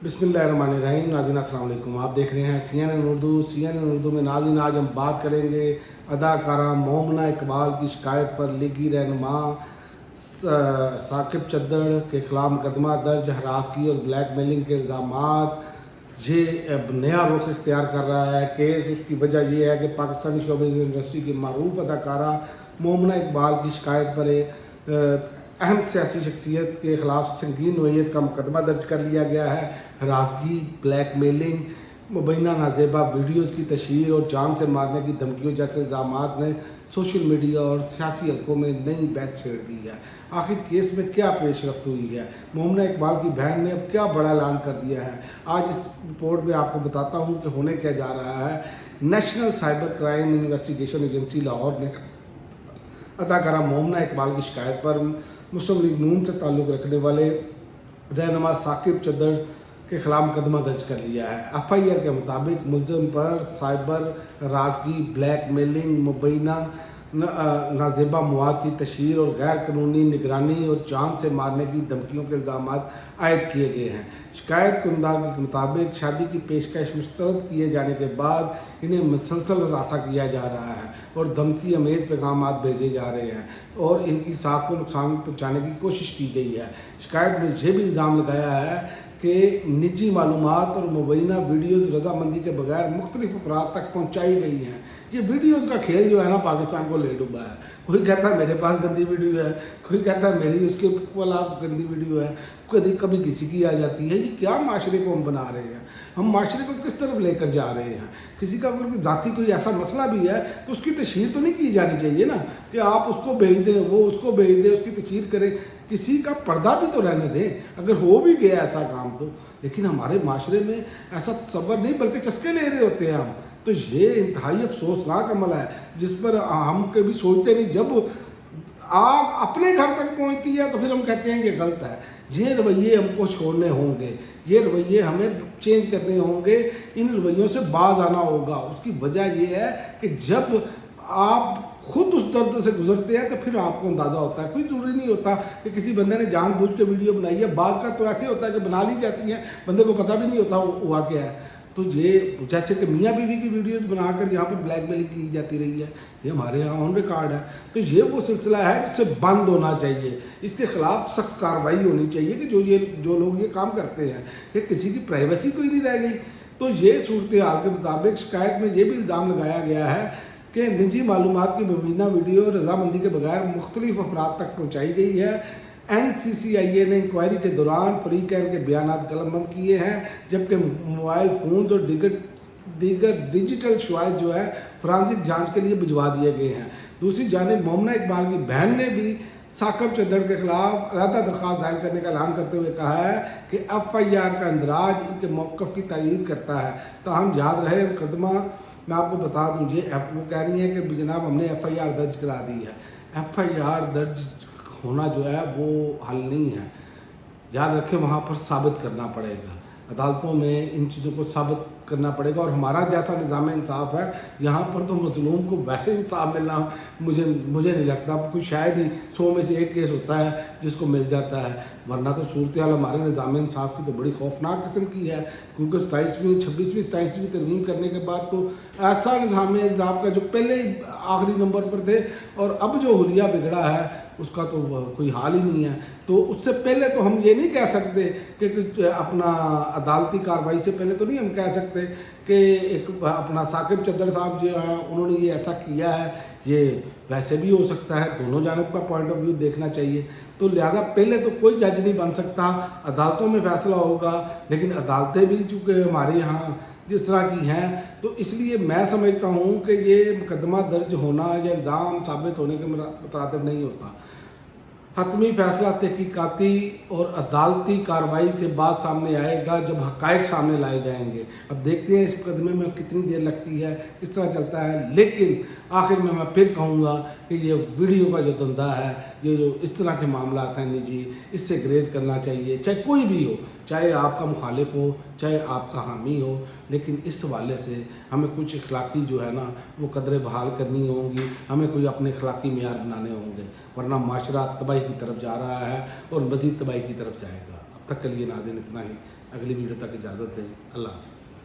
बिस्मिल्लाहिर्रहमानिर्रहीम। नाज़रीन अस्सलाम वालेकुम। आप देख रहे हैं CNN उर्दू में। नाज़रीन आज हम बात करेंगे अदाकारा मोमना इकबाल की शिकायत पर लीगी रहनुमा साकिब चद्दड़ के ख़िलाफ़ मुकदमा दर्ज, हरासगी और ब्लैक मेलिंग के इल्ज़ामात। ये अब नया रुख इख्तियार कर रहा है केस। उसकी वजह यह है कि पाकिस्तानी शोबिज़ इंडस्ट्री की मरूफ अदाकारा मोमना इकबाल की शिकायत पर अहम सियासी शख्सियत के ख़िलाफ़ संगीन नोयत का मुकदमा दर्ज कर लिया गया है। हरासगी, ब्लैक मेलिंग, मुबैना नाजेबा वीडियोज़ की तशहीर और जान से मारने की धमकियों जैसे इल्ज़ामात ने सोशल मीडिया और सियासी हल्कों में नई बहस छेड़ दी है। आखिर केस में क्या पेशरफ्त हुई है? मोमना इकबाल की बहन ने अब क्या बड़ा ऐलान कर दिया है? आज इस रिपोर्ट में आपको बताता हूँ कि होने क्या जा रहा है। National cyber crime investigation agency Lahore ने अदाकारा मोमना इकबाल की शिकायत पर मुस्लिम लीग नून से ताल्लुक़ रखने वाले रहनुमा साकिब चद्दड़ के ख़िलाफ़ मुकदमा दर्ज कर लिया है। FIR के मुताबिक मुलज़म पर साइबर हरासगी, ब्लैक मेलिंग, मुबैना नाजेबा मवाद की तशहीर और गैर कानूनी निगरानी और जान से मारने की धमकियों के इल्ज़ामात आयद किए गए हैं। शिकायत कुंदा के मुताबिक शादी की पेशकश मुस्तरद किए जाने के बाद इन्हें मुसलसल हरासा किया जा रहा है और धमकी अमेज़ पैगामात भेजे जा रहे हैं और इनकी साख को नुकसान पहुँचाने की कोशिश की गई है। शिकायत में यह भी इल्ज़ाम लगाया है कि निजी मालूमात और मुबैना वीडियोज़ रजामंदी के बगैर मुख्तलिफ अफराद तक पहुँचाई गई हैं। ये वीडियोज़ का खेल जो है ना, पाकिस्तान को ले डूबा है। कोई कहता है मेरे पास गंदी वीडियो है, कोई कहता है मेरी उसके वाला गंदी वीडियो है, कभी किसी की आ जाती है। ये क्या माशरे को हम बना रहे हैं? हम माशरे को किस तरफ लेकर जा रहे हैं? किसी का अगर ज़ाती कोई ऐसा मसला भी है तो उसकी तशहीर तो नहीं की जानी चाहिए ना, कि आप उसको भेज दें, वो उसको भेज दे, उसकी तशहीर करें। किसी का पर्दा भी तो रहने दें अगर हो भी गया ऐसा काम तो। लेकिन हमारे माशरे में ऐसा तसव्वुर नहीं, बल्कि चस्के ले रहे होते हैं हम। तो ये इंतहाई अफसोसनाक अमल है जिस पर हम कभी सोचते नहीं। जब आग अपने घर तक पहुंचती है तो फिर हम कहते हैं कि गलत है। ये रवैये हमको छोड़ने होंगे, ये रवैये हमें चेंज करने होंगे, इन रवैयों से बाज आना होगा। उसकी वजह यह है कि जब आप खुद उस दर्द से गुजरते हैं तो फिर आपको अंदाज़ा होता है। कोई ज़रूरी नहीं होता कि किसी बंदे ने जानबूझ के वीडियो बनाई है। बाज़ का तो ऐसे होता है कि बना ली जाती हैं, बंदे को पता भी नहीं होता हुआ क्या है। तो ये जैसे कि मियाँ बीवी की वीडियोस बनाकर यहाँ पर ब्लैकमेलिंग की जाती रही है, ये हमारे यहाँ ऑन रिकॉर्ड है। तो ये वो सिलसिला है जिससे बंद होना चाहिए। इसके ख़िलाफ़ सख्त कार्रवाई होनी चाहिए कि जो लोग ये काम करते हैं, कि किसी की प्राइवेसी कोई नहीं रह गई। तो ये सूरत हाल के मुताबिक शिकायत में ये भी इल्ज़ाम लगाया गया है कि निजी मालूमात की मुबीना वीडियो रजामंदी के बगैर मुख्तलिफ अफराद तक पहुँचाई गई है। NCCIA ने इंक्वायरी के दौरान फरीकैन के बयानात कलमबंद किए हैं, जबकि मोबाइल फ़ोन्स और दीगर डिजिटल शवाहिद जो है फॉरेंसिक जांच के लिए भिजवा दिए गए हैं। दूसरी जानिब मोमना इकबाल की बहन ने भी साकिब चद्दड़ के खिलाफ अलहदा दरख्वास्त दायर करने का ऐलान करते हुए कहा है कि FIR का इंदराज इनके मौक़िफ़ की तायीद करता है। ताहम याद रहे मुकदमा, मैं आपको बता दूँ, ये वो कह रही है कि जनाब हमने FIR दर्ज करा दी है। FIR दर्ज होना जो है वो हल नहीं है। याद रखें, वहाँ पर साबित करना पड़ेगा, अदालतों में इन चीज़ों को साबित करना पड़ेगा। और हमारा जैसा निज़ाम इंसाफ है यहाँ पर तो मज़लूम को वैसे इंसाफ मिलना मुझे नहीं लगता। कोई शायद ही 100 में से एक केस होता है जिसको मिल जाता है, वरना तो सूरत हाल हमारे निज़ाम इंसाफ की तो बड़ी खौफनाक किस्म की है। क्योंकि 26वीं तरमीम करने के बाद तो ऐसा निज़ाम इंसाफ का जो पहले ही आखिरी नंबर पर थे और अब जो हुलिया बिगड़ा है उसका तो कोई हाल ही नहीं है। तो उससे पहले तो हम ये नहीं कह सकते कि अपना अदालती कार्रवाई से पहले तो नहीं हम कह सकते कि एक अपना साकिब चद्दड़ साहब जो हैं उन्होंने ये ऐसा किया है। ये वैसे भी हो सकता है, दोनों जानब का पॉइंट ऑफ व्यू देखना चाहिए। तो लिहाजा पहले तो कोई जज नहीं बन सकता, अदालतों में फैसला होगा। लेकिन अदालतें भी चूँकि हमारे यहाँ जिस तरह की हैं, तो इसलिए मैं समझता हूँ कि ये मुकदमा दर्ज होना या इल्ज़ाम साबित होने के मुतरादिफ नहीं होता। हतमी फैसला तहकीकाती और अदालती कार्रवाई के बाद सामने आएगा, जब हक़ाइक़ सामने लाए जाएंगे। अब देखते हैं इस मुकदमे में कितनी देर लगती है, किस तरह चलता है। लेकिन आखिर में मैं फिर कहूँगा कि ये वीडियो का जो धंधा है, ये जो इस तरह के मामला हैं निजी, इससे ग्रेज करना चाहिए। चाहे कोई भी हो, चाहे आपका मुखालिफ हो, चाहे आपका हामी हो, लेकिन इस हवाले से हमें कुछ अखलाकी जो है ना वो कदरें बहाल करनी होंगी। हमें कोई अपने अखलाकी मेयार बनाने होंगे, वरना माशरा तबाही की तरफ जा रहा है और मज़ीद तबाही की तरफ जाएगा। تک کے لیے ناظرین اتنا ہی. اگلی ویڈیو تک اجازت دیں. اللہ حافظ.